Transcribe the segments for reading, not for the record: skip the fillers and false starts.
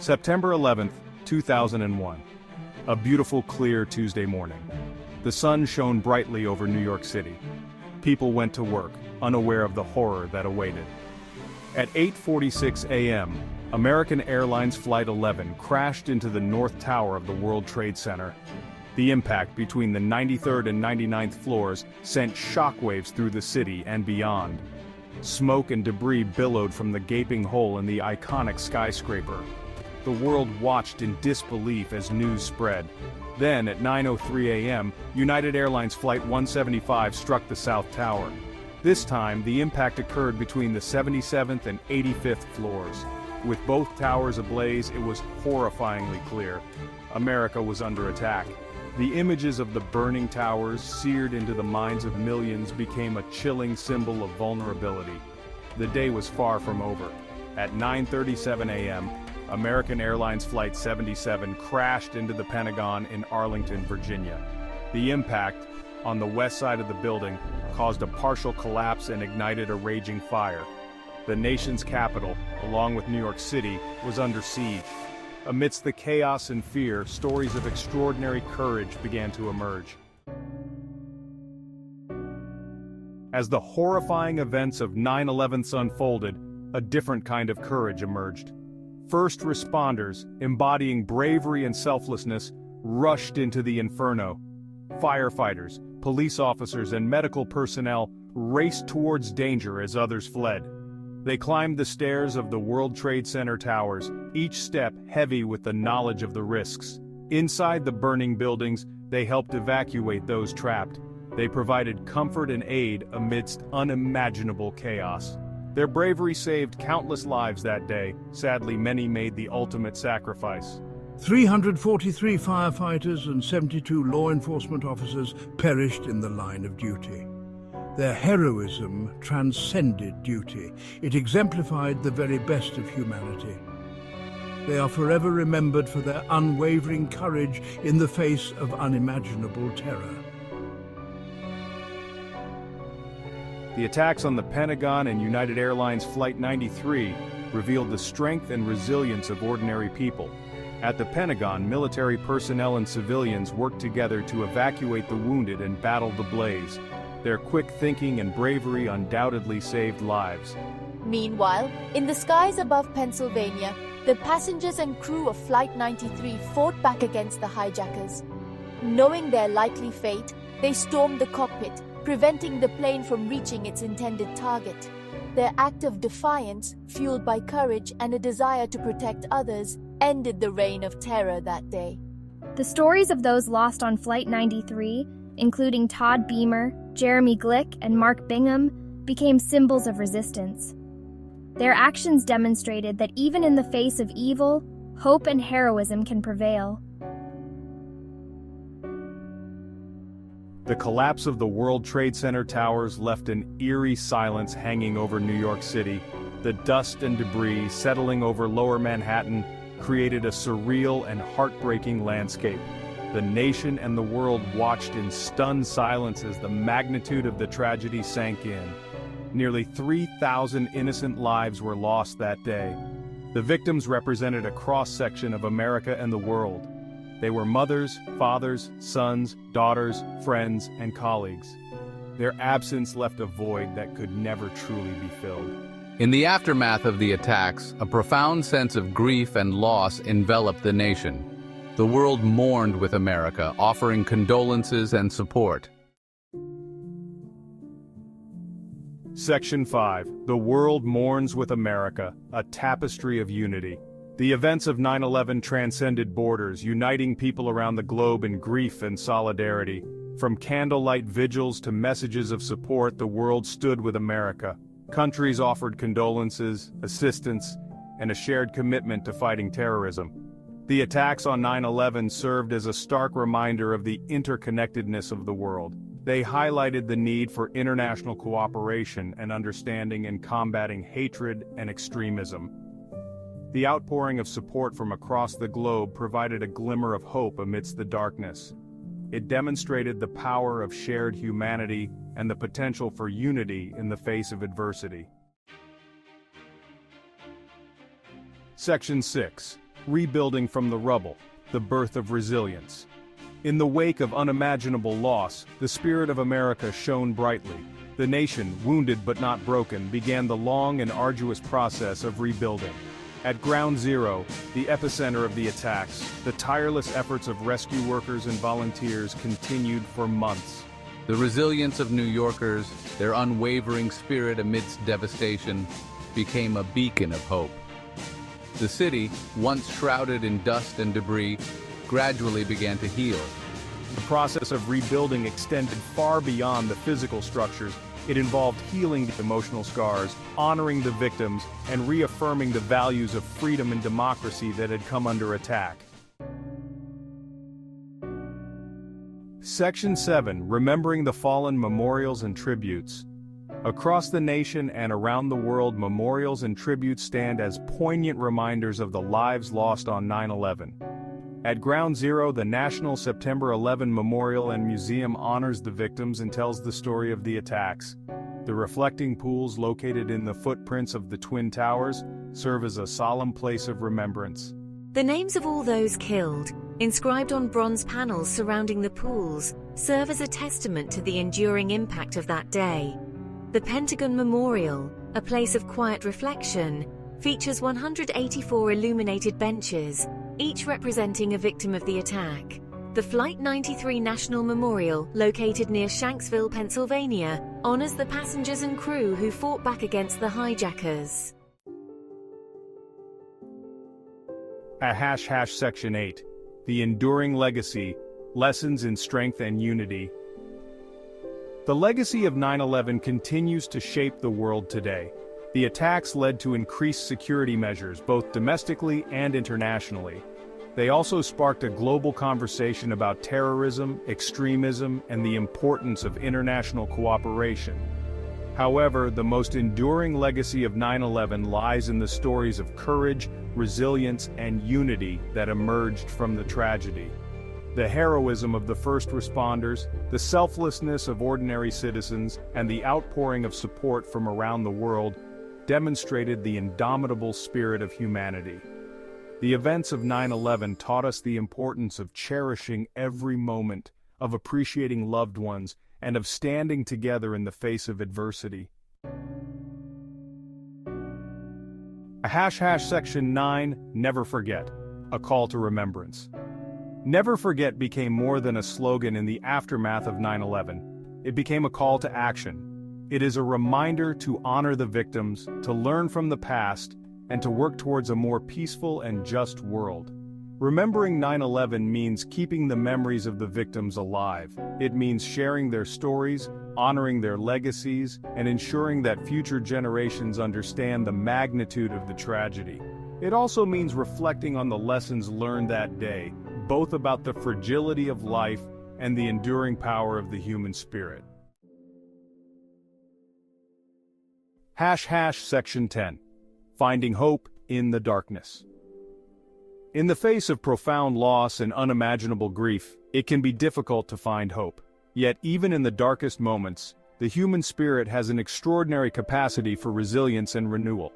September 11th, 2001. A beautiful, clear Tuesday morning. The sun shone brightly over New York City. People went to work, unaware of the horror that awaited. At 8:46 a.m., American Airlines Flight 11 crashed into the North Tower of the World Trade Center. The impact between the 93rd and 99th floors sent shockwaves through the city and beyond. Smoke and debris billowed from the gaping hole in the iconic skyscraper. The world watched in disbelief as news spread. Then, at 9:03 a.m., United Airlines Flight 175 struck the South Tower. This time, the impact occurred between the 77th and 85th floors. With both towers ablaze, it was horrifyingly clear. America was under attack. The images of the burning towers, seared into the minds of millions, became a chilling symbol of vulnerability. The day was far from over. At 9:37 a.m., American Airlines Flight 77 crashed into the Pentagon in Arlington, Virginia. The impact, on the west side of the building, caused a partial collapse and ignited a raging fire. The nation's capital, along with New York City, was under siege. Amidst the chaos and fear, stories of extraordinary courage began to emerge. As the horrifying events of 9/11 unfolded, a different kind of courage emerged. First responders, embodying bravery and selflessness, rushed into the inferno. Firefighters, police officers, and medical personnel raced towards danger as others fled. They climbed the stairs of the World Trade Center towers, each step heavy with the knowledge of the risks. Inside the burning buildings, they helped evacuate those trapped. They provided comfort and aid amidst unimaginable chaos. Their bravery saved countless lives that day. Sadly, many made the ultimate sacrifice. 343 firefighters and 72 law enforcement officers perished in the line of duty. Their heroism transcended duty. It exemplified the very best of humanity. They are forever remembered for their unwavering courage in the face of unimaginable terror. The attacks on the Pentagon and United Airlines Flight 93 revealed the strength and resilience of ordinary people. At the Pentagon, military personnel and civilians worked together to evacuate the wounded and battle the blaze. Their quick thinking and bravery undoubtedly saved lives. Meanwhile, in the skies above Pennsylvania, the passengers and crew of Flight 93 fought back against the hijackers. Knowing their likely fate, they stormed the cockpit, preventing the plane from reaching its intended target. Their act of defiance, fueled by courage and a desire to protect others, ended the reign of terror that day. The stories of those lost on Flight 93, including Todd Beamer, Jeremy Glick, and Mark Bingham, became symbols of resistance. Their actions demonstrated that even in the face of evil, hope and heroism can prevail. The collapse of the World Trade Center towers left an eerie silence hanging over New York City. The dust and debris settling over Lower Manhattan created a surreal and heartbreaking landscape. The nation and the world watched in stunned silence as the magnitude of the tragedy sank in. Nearly 3,000 innocent lives were lost that day. The victims represented a cross-section of America and the world. They were mothers, fathers, sons, daughters, friends, and colleagues. Their absence left a void that could never truly be filled. In the aftermath of the attacks, a profound sense of grief and loss enveloped the nation. The world mourned with America, offering condolences and support. Section 5. The World Mourns with America, a tapestry of unity. The events of 9/11 transcended borders, uniting people around the globe in grief and solidarity. From candlelight vigils to messages of support, the world stood with America. Countries offered condolences, assistance, and a shared commitment to fighting terrorism. The attacks on 9/11 served as a stark reminder of the interconnectedness of the world. They highlighted the need for international cooperation and understanding in combating hatred and extremism. The outpouring of support from across the globe provided a glimmer of hope amidst the darkness. It demonstrated the power of shared humanity and the potential for unity in the face of adversity. Section 6. rebuilding from the rubble, the birth of resilience. In the wake of unimaginable loss, the spirit of America shone brightly. The nation, wounded but not broken, began the long and arduous process of rebuilding. At Ground Zero, the epicenter of the attacks, the tireless efforts of rescue workers and volunteers continued for months. The resilience of New Yorkers, their unwavering spirit amidst devastation, became a beacon of hope. The city, once shrouded in dust and debris, gradually began to heal. The process of rebuilding extended far beyond the physical structures. It involved healing the emotional scars, honoring the victims, and reaffirming the values of freedom and democracy that had come under attack. Section 7. Remembering the Fallen Memorials and Tributes. Across the nation and around the world, memorials and tributes stand as poignant reminders of the lives lost on 9/11. At Ground Zero, the National September 11 Memorial and Museum honors the victims and tells the story of the attacks. The reflecting pools located in the footprints of the Twin Towers serve as a solemn place of remembrance. The names of all those killed, inscribed on bronze panels surrounding the pools, serve as a testament to the enduring impact of that day. The Pentagon Memorial, a place of quiet reflection, features 184 illuminated benches, each representing a victim of the attack. The Flight 93 National Memorial, located near Shanksville, Pennsylvania, honors the passengers and crew who fought back against the hijackers. Section 8. The Enduring Legacy, Lessons in Strength and Unity. The legacy of 9/11 continues to shape the world today. The attacks led to increased security measures, both domestically and internationally. They also sparked a global conversation about terrorism, extremism, and the importance of international cooperation. However, the most enduring legacy of 9/11 lies in the stories of courage, resilience, and unity that emerged from the tragedy. The heroism of the first responders, the selflessness of ordinary citizens, and the outpouring of support from around the world demonstrated the indomitable spirit of humanity. The events of 9/11 taught us the importance of cherishing every moment, of appreciating loved ones, and of standing together in the face of adversity. Section 9. Never Forget. A Call to Remembrance. Never Forget became more than a slogan in the aftermath of 9/11. It became a call to action. It is a reminder to honor the victims, to learn from the past, and to work towards a more peaceful and just world. Remembering 9/11 means keeping the memories of the victims alive. It means sharing their stories, honoring their legacies, and ensuring that future generations understand the magnitude of the tragedy. It also means reflecting on the lessons learned that day, both about the fragility of life and the enduring power of the human spirit. Section 10. Finding Hope in the Darkness. In the face of profound loss and unimaginable grief, it can be difficult to find hope. Yet even in the darkest moments, the human spirit has an extraordinary capacity for resilience and renewal.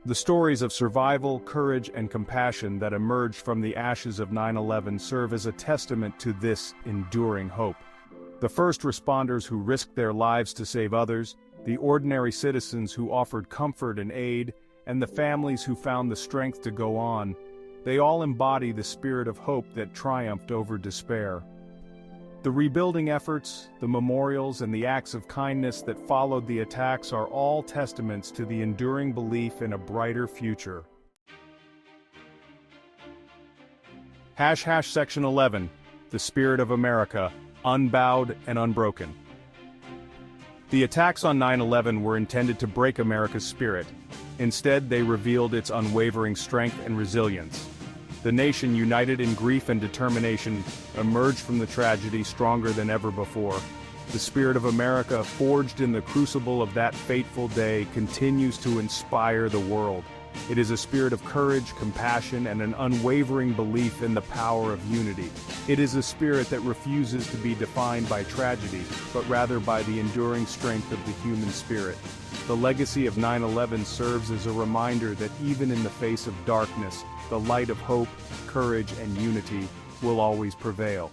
The stories of survival, courage, and compassion that emerged from the ashes of 9/11 serve as a testament to this enduring hope. The first responders who risked their lives to save others, the ordinary citizens who offered comfort and aid, and the families who found the strength to go on, they all embody the spirit of hope that triumphed over despair. The rebuilding efforts, the memorials, and the acts of kindness that followed the attacks are all testaments to the enduring belief in a brighter future. Section 11. The Spirit of America, Unbowed and Unbroken. The attacks on 9/11 were intended to break America's spirit. Instead, they revealed its unwavering strength and resilience. The nation, united in grief and determination, emerged from the tragedy stronger than ever before. The spirit of America, forged in the crucible of that fateful day, continues to inspire the world. It is a spirit of courage, compassion, and an unwavering belief in the power of unity. It is a spirit that refuses to be defined by tragedy, but rather by the enduring strength of the human spirit. The legacy of 9/11 serves as a reminder that even in the face of darkness, the light of hope, courage, and unity will always prevail.